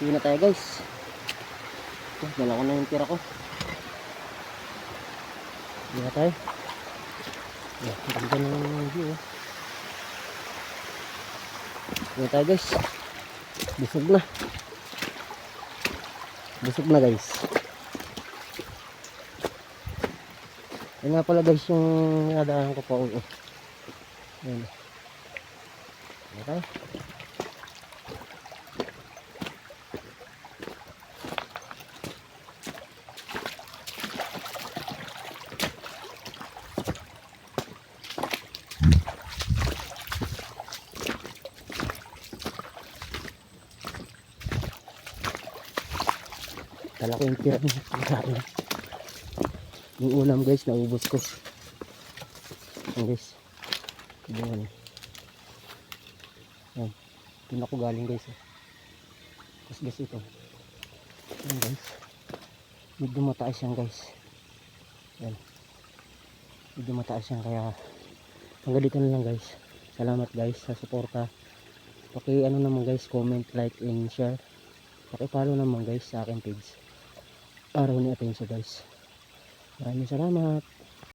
Hindi na tayo guys. Dala ko na yung tira ko. Hindi na tayo. Ganda na yung view. Hindi na tayo guys. Busog na. Busog na guys. Yan nga pala guys yung nadaanan ko pa uwi. Ayan. Hindi tayo. Dala ko yung tira niya. Yung ulam guys, naubos ko. Ayan guys. Ayan. Ayan. Doon ako galing guys. Tapos guys ito. Ayan guys. Medyo mataas yan guys. Ayan. Medyo mataas yan kaya hanggang dito na lang guys. Salamat guys sa suporta. Paki ano naman guys, comment, like, and share. Paki follow naman guys sa akin page. Araw ni Atenso guys. Maraming salamat.